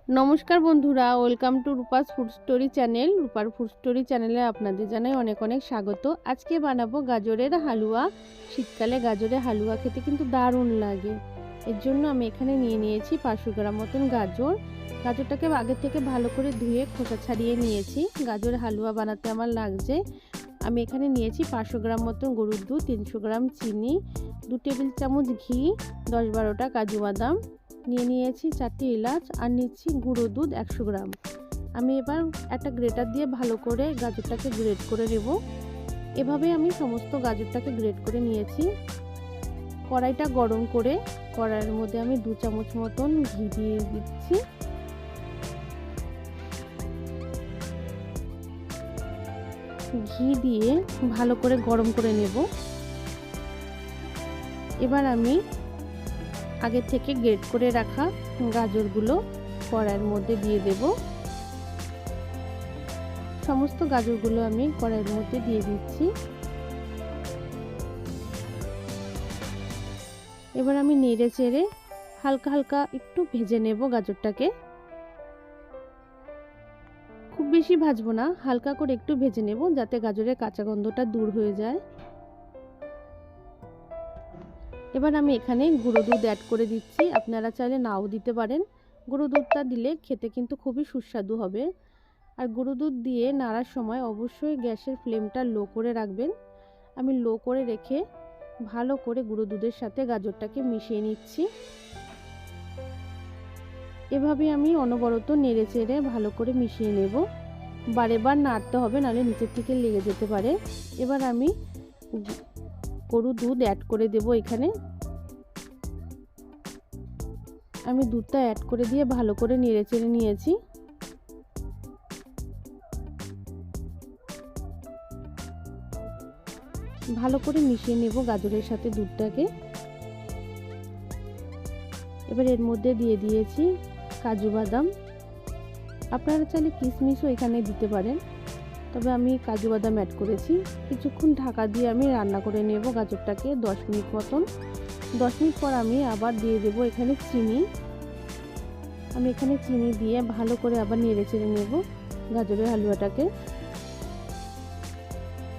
নমস্কার বন্ধুরা, welcome to Rupa's food story channel. রূপার ফুড স্টোরি চ্যানেলে আপনাদের জানাই অনেক অনেক স্বাগত। আজকে বানাবো গাজরের হালুয়া। শীতকালে গাজরের হালুয়া খেতে কিন্তু দারুণ লাগে। এর জন্য আমি এখানে নিয়ে নিয়েছি 500 গ্রাম মতন গাজর। গাজরটাকে আগে থেকে ভালো করে ধুয়ে খোসা ছাড়িয়ে নিয়েছি। গাজরের হালুয়া বানাতে আমার লাগছে, আমি এখানে নিয়েছি 500 গ্রাম মতন গরুর দুধ, 300 গ্রাম চিনি, 2 টেবিল চামচ ঘি, 10-12টা কাজু বাদাম, নিয়েছি 4টি এলাচ, আর নিচ্ছি গুঁড়ো দুধ 100 গ্রাম। আমি এবার একটা গ্রেটার দিয়ে ভালো করে গাজরটাকে গ্রেট করে নেব। এভাবে আমি সমস্ত গাজরটাকে গ্রেট করে নিয়েছি। কড়াইটা গরম করে কড়াইয়ের মধ্যে আমি 2 চামচ মতন ঘি দিয়ে দিচ্ছি। ঘি দিয়ে ভালো করে গরম করে নেব। এবার আমি আগে থেকে গ্রেট করে রাখা গাজরগুলো কড়াইয়ের মধ্যে দিয়ে দেব। সমস্ত গাজরগুলো আমি কড়াইয়ের মধ্যে দিয়ে দিচ্ছি। এবার আমি নেড়ে চেড়ে হালকা হালকা একটু ভেজে নেব গাজরটাকে। খুব বেশি ভাজবো না, হালকা করে একটু ভেজে নেব যাতে গাজরের কাঁচা গন্ধটা দূর হয়ে যায়। এবার আমি এখানে গুঁড়ো দুধ অ্যাড করে দিচ্ছি। আপনারা চাইলে নাও দিতে পারেন। গুঁড়ো দুধটা দিলে খেতে কিন্তু খুবই সুস্বাদু হবে। আর গুঁড়ো দুধ দিয়ে নাড়ার সময় অবশ্যই গ্যাসের ফ্লেমটা লো করে রাখবেন। আমি লো করে রেখে ভালো করে গুঁড়ো দুধের সাথে গাজরটাকে মিশিয়ে নিচ্ছি। এভাবে আমি অনবরত নেড়ে চেড়ে ভালো করে মিশিয়ে নেব। বারে বার নাড়তে হবে, নাহলে নিচের থেকে লেগে যেতে পারে। এবার আমি গরুর দুধ অ্যাড করে দেব। এখানে আমি দুধটা অ্যাড করে দিয়ে ভালো করে নেড়ে চেড়ে নিয়েছি। ভালো করে মিশিয়ে নেব গাজরের সাথে দুধটাকে। এবার এর মধ্যে দিয়ে দিয়েছি কাজু বাদাম। আপনারা চাইলে কিশমিশও এখানে দিতে পারেন, তবে আমি কাজু বাদাম অ্যাড করেছি। কিছুক্ষণ ঢাকা দিয়ে আমি রান্না করে নেব গাজরটাকে 10 মিনিট মতন। 10 মিনিট পর আমি আবার দিয়ে দেব এখানে চিনি। আমি এখানে চিনি দিয়ে ভালো করে আবার নেড়ে চেড়ে নেব গাজরের হালুয়াটাকে।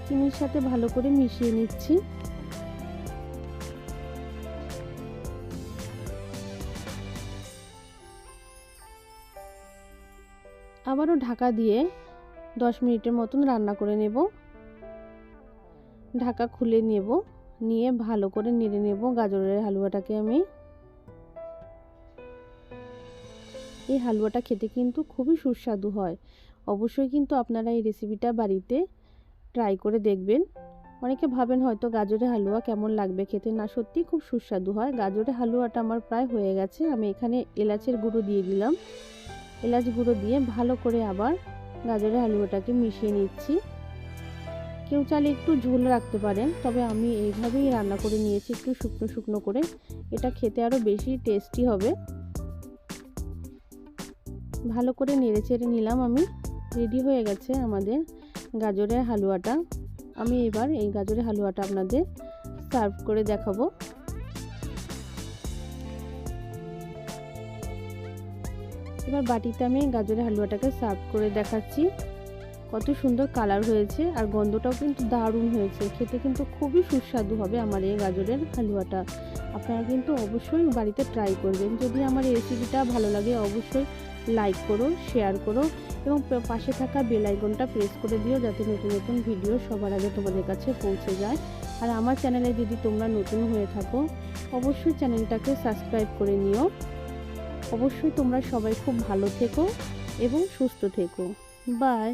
চিনির সাথে ভালো করে মিশিয়ে নিচ্ছি। আবারও ঢাকা দিয়ে 10 মিনিটের মতন রান্না করে নেব। ঢাকা খুলে নেব, নিয়ে ভালো করে নেড়ে নেব গাজরের হালুয়াটাকে। আমি এই হালুয়াটা খেতে কিন্তু খুবই সুস্বাদু হয়। অবশ্যই কিন্তু আপনারা এই রেসিপিটা বাড়িতে ট্রাই করে দেখবেন। অনেকে ভাবেন হয়তো গাজরের হালুয়া কেমন লাগবে খেতে, না সত্যি খুব সুস্বাদু হয়। গাজরের হালুয়াটা আমার প্রায় হয়ে গেছে। আমি এখানে এলাচের গুঁড়ো দিয়ে দিলাম। এলাচ গুঁড়ো দিয়ে ভালো করে আবার গাজরের হালুয়াটাকে মিশিয়ে নিচ্ছি। কেউ চাইলে একটু ঝোল রাখতে পারেন, তবে আমি এইভাবেই রান্না করে নিয়েছি একটু শুকনো শুকনো করে। এটা খেতে আরও বেশি টেস্টি হবে। ভালো করে নেড়ে চেড়ে নিলাম আমি। রেডি হয়ে গেছে আমাদের গাজরের হালুয়াটা। আমি এবার এই গাজরের হালুয়াটা আপনাদের সার্ভ করে দেখাবো। এবার বাটিতে আমি গাজরের হালুয়াটাকে সার্ভ করে দেখাচ্ছি। কত সুন্দর কালার হয়েছে, আর গন্ধটাও কিন্তু দারুণ হয়েছে। খেতে কিন্তু খুবই সুস্বাদু হবে আমার এই গাজরের হালুয়াটা। আপনারা কিন্তু অবশ্যই বাড়িতে ট্রাই করবেন। যদি আমার এই রেসিপিটা ভালো লাগে অবশ্যই লাইক করো, শেয়ার করো এবং পাশে থাকা বেল আইকনটা প্রেস করে দিও, যাতে নতুন নতুন ভিডিও সবার আগে তোমাদের কাছে পৌঁছে যায়। আর আমার চ্যানেলে যদি তোমরা নতুন হয়ে থাকো অবশ্যই চ্যানেলটাকে সাবস্ক্রাইব করে নিও। অবশ্যই তোমরা সবাই খুব ভালো থেকো এবং সুস্থ থেকো। বাই।